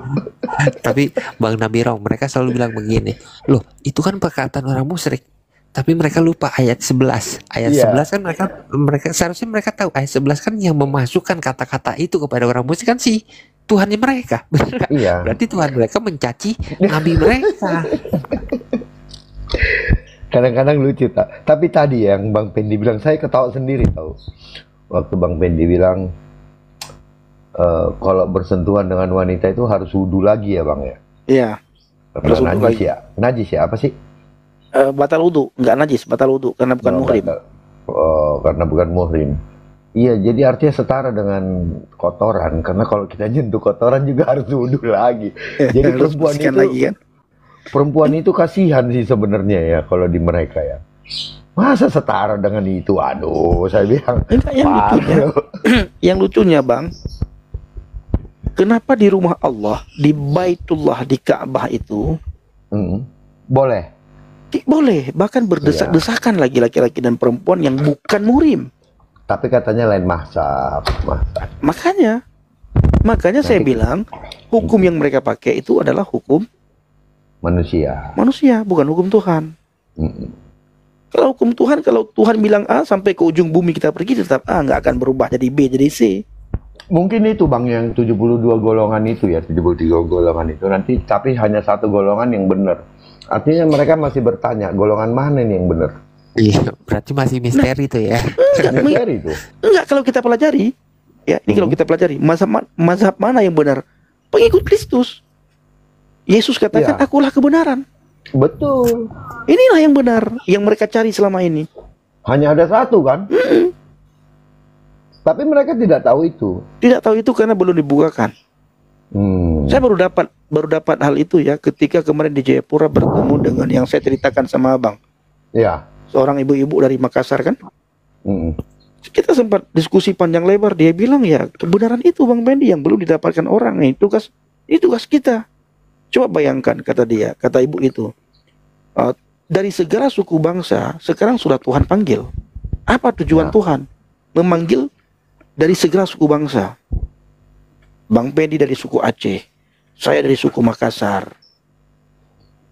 Tapi Bang Nabirong, mereka selalu bilang begini, loh itu kan perkataan orang musyrik. Tapi mereka lupa ayat 11. Ayat Iya. 11 kan mereka seharusnya mereka tahu ayat 11 kan yang memasukkan kata-kata itu kepada orang musyrik kan si Tuhannya mereka. Benar nggak? Iya. Berarti Tuhan mereka mencaci nabi mereka. Kadang-kadang lucu tak. Tapi tadi yang Bang Pendi bilang saya ketawa sendiri tahu. Waktu Bang Pendi bilang kalau bersentuhan dengan wanita itu harus wudhu lagi ya Bang ya. Iya. Karena Harus wudhu najis lagi. ya. Najis ya apa sih? Batal wudu, nggak najis, batal wudu karena bukan muhrim. Karena bukan muhrim. Iya, jadi artinya setara dengan kotoran. Karena kalau kita nyentuh kotoran juga harus wudhu lagi. Jadi Harus perempuan bersihkan itu, lagi kan. perempuan itu kasihan sih sebenarnya ya kalau di mereka ya. Masa setara dengan itu? Aduh, saya bilang. Enggak, yang lucunya, yang lucunya Bang, kenapa di rumah Allah, di Baitullah, di Ka'bah itu Boleh. boleh bahkan berdesak-desakan lagi laki-laki dan perempuan yang bukan muhrim. Tapi katanya lain mahsab. Makanya saya bilang hukum yang mereka pakai itu adalah hukum Manusia. manusia, bukan hukum Tuhan. Kalau hukum Tuhan, kalau Tuhan bilang A sampai ke ujung bumi kita pergi tetap A, nggak akan berubah jadi B jadi C. Mungkin itu Bang yang 72 golongan itu ya, 73 golongan itu nanti, tapi hanya satu golongan yang benar. Artinya mereka masih bertanya, golongan mana nih yang benar? Iya, berarti masih misteri tuh ya. Misteri itu. Enggak, kalau kita pelajari, ya ini kalau kita pelajari mazhab mana yang benar? Pengikut Kristus. Yesus katakan, Ya. akulah kebenaran. Betul. Inilah yang benar, yang mereka cari selama ini. Hanya ada satu kan? Tapi mereka tidak tahu itu. Tidak tahu itu karena belum dibukakan. Saya baru dapat hal itu ya ketika kemarin di Jayapura bertemu dengan yang saya ceritakan sama Abang. Ya. Seorang ibu-ibu dari Makassar kan. Mm. Kita sempat diskusi panjang lebar. Dia bilang ya kebenaran itu Bang Pendi yang belum didapatkan orang. Ini tugas kita. Coba bayangkan kata dia, kata ibu itu. Dari segala suku bangsa sekarang sudah Tuhan panggil. Apa tujuan Ya. Tuhan? Memanggil dari segala suku bangsa. Bang Pendi dari suku Aceh, saya dari suku Makassar,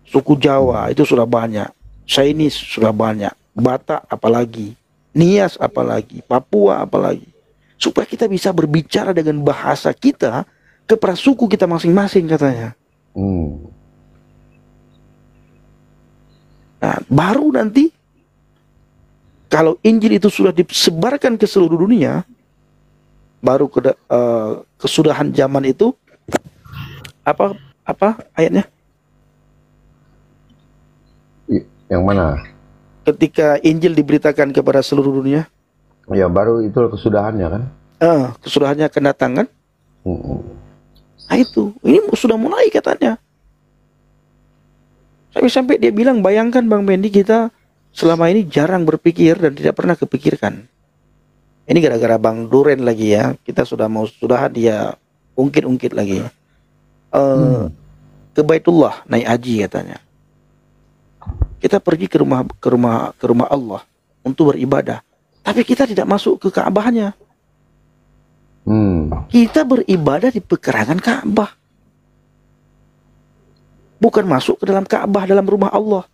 suku Jawa itu sudah banyak, Chinese sudah banyak, Batak apalagi, Nias apalagi, Papua apalagi, supaya kita bisa berbicara dengan bahasa kita kepada suku kita masing-masing katanya. Nah, baru nanti kalau Injil itu sudah disebarkan ke seluruh dunia, baru kesudahan zaman itu apa ayatnya? Yang mana? Ketika Injil diberitakan kepada seluruh dunia, Ya baru itu kesudahannya kan? kesudahannya akan datang kan? Nah itu, ini sudah mulai katanya. Sampai dia bilang, bayangkan Bang Pendi kita selama ini jarang berpikir dan tidak pernah kepikirkan. Ini gara-gara Bang Duren lagi ya. Kita sudah dia ungkit-ungkit lagi. Ke Baitullah naik haji katanya. Kita pergi ke rumah Allah untuk beribadah. Tapi kita tidak masuk ke Ka'bahnya. Kita beribadah di pekarangan Ka'bah. Bukan masuk ke dalam Ka'bah, dalam rumah Allah.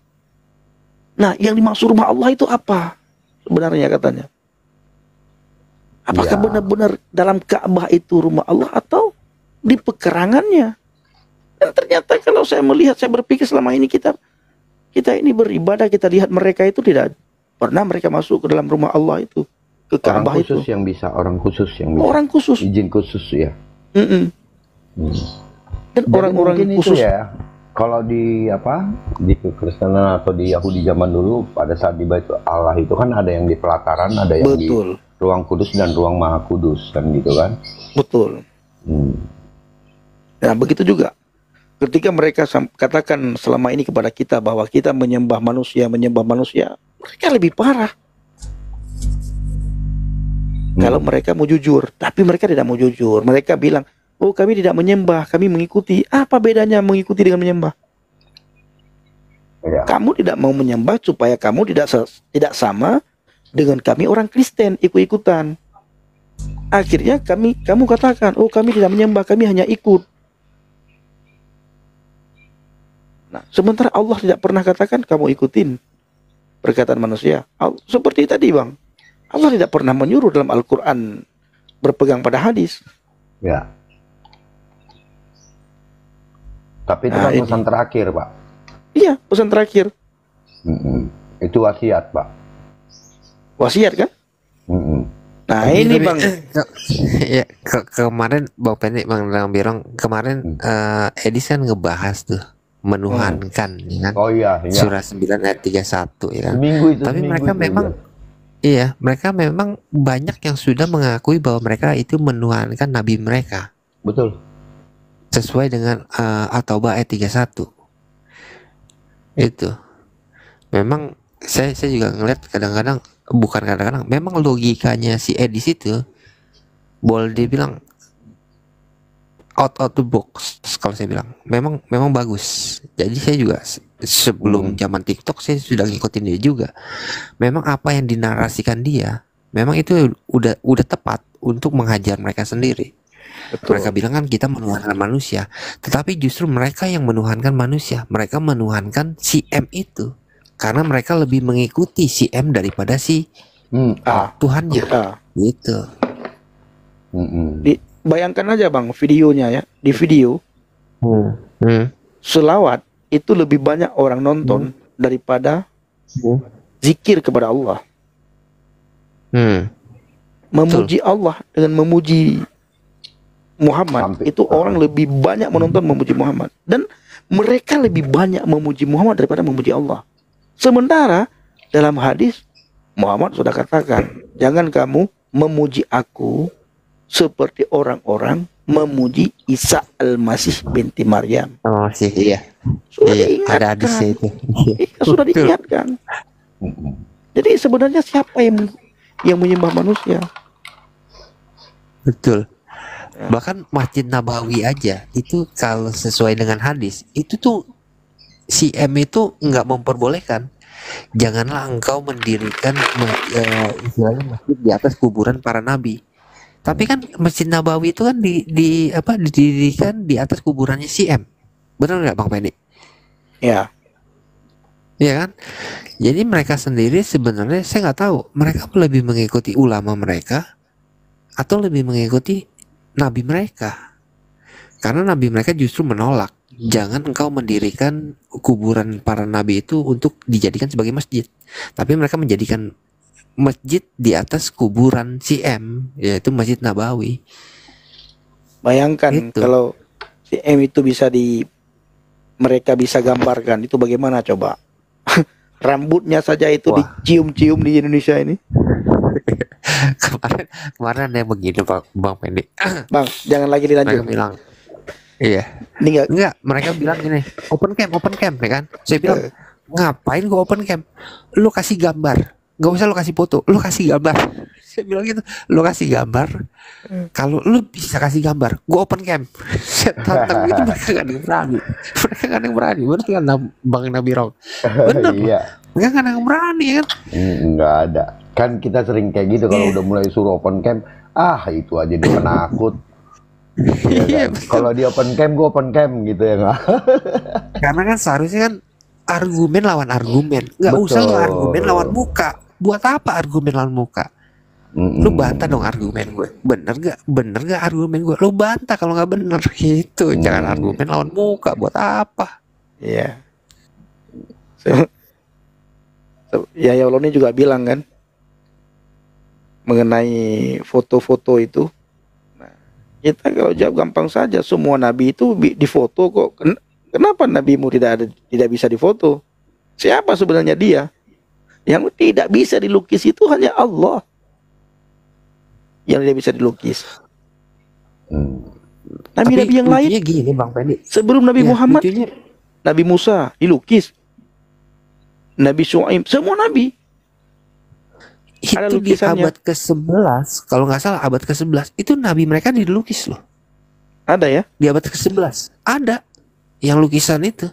Nah, yang dimaksud rumah Allah itu apa? Sebenarnya katanya. Apakah benar-benar dalam Ka'bah itu rumah Allah atau di pekarangannya? Dan ternyata kalau saya melihat, saya berpikir selama ini kita ini beribadah, kita lihat mereka itu tidak pernah mereka masuk ke dalam rumah Allah itu, ke Ka'bah itu. Orang khusus yang bisa. Orang khusus. Izin khusus ya. Dan Jadi orang-orang mungkin khusus itu ya. kalau di apa di Kekristenan atau di Yahudi zaman dulu pada saat di Bait Allah itu kan ada yang di pelataran, ada yang di Betul, ruang kudus dan ruang maha kudus kan gitu kan. betul. Nah, begitu juga ketika mereka katakan selama ini kepada kita bahwa kita menyembah manusia, mereka lebih parah. Kalau mereka mau jujur, tapi mereka tidak mau jujur. Mereka bilang, oh kami tidak menyembah, kami mengikuti. Apa bedanya mengikuti dengan menyembah? Ya. Kamu tidak mau menyembah supaya kamu tidak sama dengan kami orang Kristen, ikut-ikutan. Akhirnya kamu katakan, oh kami tidak menyembah, kami hanya ikut. Nah, sementara Allah tidak pernah katakan kamu ikutin perkataan manusia. Seperti tadi bang, Allah tidak pernah menyuruh dalam Al-Quran berpegang pada hadis. Ya. Tapi itu Nah, kan ini. pesan terakhir, Pak. Iya, pesan terakhir. Itu wasiat, Pak. Wasiat kan? Nah ini bang, Ya, kemarin Bang Penny, Bang Birong kemarin Edis kan ngebahas tuh menuhankan ya kan? Oh iya, iya. Surah 9 ayat 31 ya kan. Seminggu itu. Tapi seminggu mereka itu, memang iya, mereka memang banyak yang sudah mengakui bahwa mereka itu menuhankan nabi mereka betul. sesuai dengan At-Taubah ayat 31. Itu. Memang saya juga ngeliat kadang-kadang, bukan kadang-kadang, memang logikanya si Edis itu boleh dibilang out of the box. Kalau saya bilang memang bagus. Jadi saya juga sebelum zaman TikTok saya sudah ngikutin dia juga. Memang apa yang dinarasikan dia memang itu udah tepat untuk menghajar mereka sendiri. betul. Mereka bilang kan kita menuhankan manusia, tetapi justru mereka yang menuhankan manusia. Mereka menuhankan si M itu karena mereka lebih mengikuti si M daripada si Tuhannya. Gitu. Bayangkan aja bang videonya ya, di video selawat itu lebih banyak orang nonton daripada zikir kepada Allah. Memuji Allah dengan memuji Muhammad, itu orang lebih banyak menonton memuji Muhammad, dan mereka lebih banyak memuji Muhammad daripada memuji Allah. Sementara dalam hadis Muhammad sudah katakan, jangan kamu memuji aku seperti orang-orang memuji Isa al-Masih binti Maryam. Oh sih, iya. Sudah Iya, diingatkan. ada hadisnya itu. Iya, sudah diingatkan. Jadi sebenarnya siapa yang menyembah manusia? Betul. Bahkan Masjid Nabawi aja itu kalau sesuai dengan hadis itu tuh si M itu nggak memperbolehkan. Janganlah engkau mendirikan istilahnya masjid di atas kuburan para nabi. Tapi kan Masjid Nabawi itu kan didirikan di atas kuburannya si M. Benar nggak Bang Penny? Ya, Iya kan? Jadi mereka sendiri sebenarnya saya nggak tahu mereka lebih mengikuti ulama mereka atau lebih mengikuti nabi mereka. Karena nabi mereka justru menolak, jangan engkau mendirikan kuburan para nabi itu untuk dijadikan sebagai masjid. Tapi mereka menjadikan masjid di atas kuburan si M, yaitu Masjid Nabawi. bayangkan Gitu. kalau si M itu mereka bisa gambarkan itu bagaimana coba? Rambutnya saja itu Wah. dicium-cium di Indonesia ini. kemarin ada yang begini Bang Penny. Bang, jangan lagi dilanjut. Mereka bilang, iya. Ini Enggak, mereka bilang gini, open cam ya kan? Saya bilang, ngapain gua open cam? Lu kasih gambar, nggak usah lu kasih foto, lu kasih gambar. Saya bilang gitu, lu kasih gambar. Kalau lu bisa kasih gambar, gua open cam. Saya tantang itu mereka nggak ada yang berani. Mereka nggak ada yang berani, bener kan Bang Nabirong? Bener, Iya. mereka nggak ada yang berani ya kan? Nggak ada. Kan kita sering kayak gitu kalau udah mulai suruh open cam, itu aja dia penakut. Ya Iya, kan? Kalau di open cam, gue open cam gitu ya nggak? Karena kan seharusnya kan argumen lawan argumen, nggak usah lu Betul. argumen lawan muka. Buat apa argumen lawan muka? Lu bantah dong argumen gue. Bener gak argumen gue? Lu bantah kalau nggak bener gitu. Jangan argumen lawan muka. Buat apa? Iya. Ya Allah ini juga bilang kan mengenai foto-foto itu. Nah, kita kalau jawab gampang saja, semua nabi itu difoto kok. Kenapa nabimu tidak bisa difoto? Siapa sebenarnya dia? Yang tidak bisa dilukis itu hanya Allah. Yang tidak bisa dilukis. Nabi-nabi yang lain lucunya gini Bang Pendi. sebelum Nabi Ya, Muhammad, lucunya Nabi Musa dilukis, Nabi Syuaib, semua nabi. Ada itu di lukisannya. abad ke-11, kalau nggak salah abad ke-11 itu nabi mereka dilukis loh. Ada ya? Di abad ke-11 ada yang lukisan itu.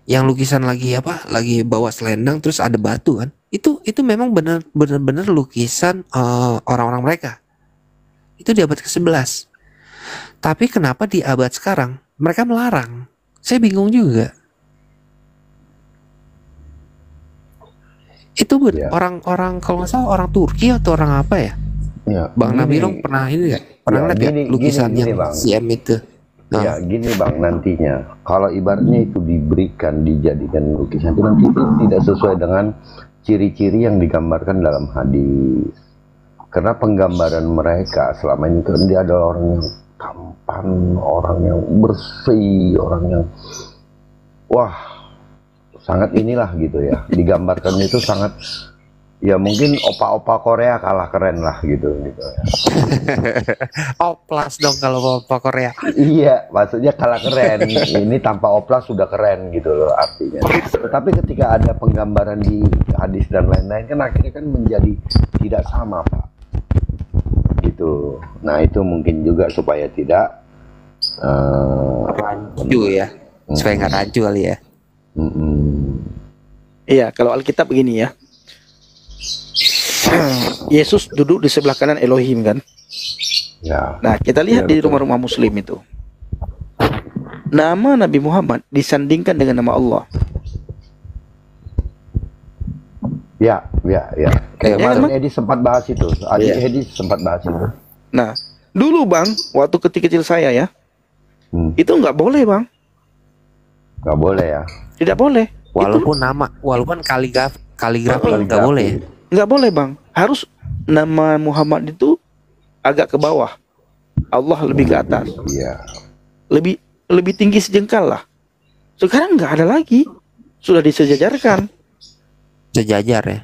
Yang lukisan lagi apa? Lagi bawa selendang terus ada batu kan. Itu memang benar-benar lukisan orang-orang mereka. Itu di abad ke-11. Tapi kenapa di abad sekarang mereka melarang? Saya bingung juga. Itu Ya. orang-orang kalau nggak salah orang Turki atau orang apa ya? Ya, Bang gini. Nabilong pernah ini nggak? Pernah Ya, lihat nggak gini, lukisan gini, yang Bang. CM itu? Nah, Ya gini Bang, nantinya kalau ibaratnya itu diberikan, dijadikan lukisan itu nanti itu tidak sesuai dengan ciri-ciri yang digambarkan dalam hadis. Karena penggambaran mereka selama ini kan dia adalah orang yang tampan, orang yang bersih, orang yang wah sangat inilah gitu ya. Digambarkan itu sangat ya mungkin opa-opa Korea kalah keren lah gitu ya. oplas dong kalau Pak Korea. Iya, maksudnya kalah keren. Ini tanpa oplas sudah keren gitu loh artinya. Tetapi ketika ada penggambaran di hadis dan lain-lain kan akhirnya kan menjadi tidak sama, Pak. Gitu. Nah, itu mungkin juga supaya tidak Rancu ya, supaya nggak rancu kali ya. Iya, kalau Alkitab begini ya. Yesus duduk di sebelah kanan Elohim kan. ya. Nah, kita lihat Ya, di betul. rumah-rumah muslim itu. Nama Nabi Muhammad disandingkan dengan nama Allah. Ya. Ya, Kemarin Bang. Edi sempat bahas itu. Iya. Edi sempat bahas itu. Nah, dulu Bang, waktu kecil-kecil saya ya, Hmm. itu nggak boleh Bang. Nggak boleh ya. Tidak boleh. Walaupun nama, walaupun kaligrafi nggak boleh ya. Nggak boleh Bang. Harus nama Muhammad itu agak ke bawah. Allah lebih ke atas. Iya. Lebih tinggi sejengkal lah. Sekarang nggak ada lagi. Sudah disejajarkan. Sejajar ya.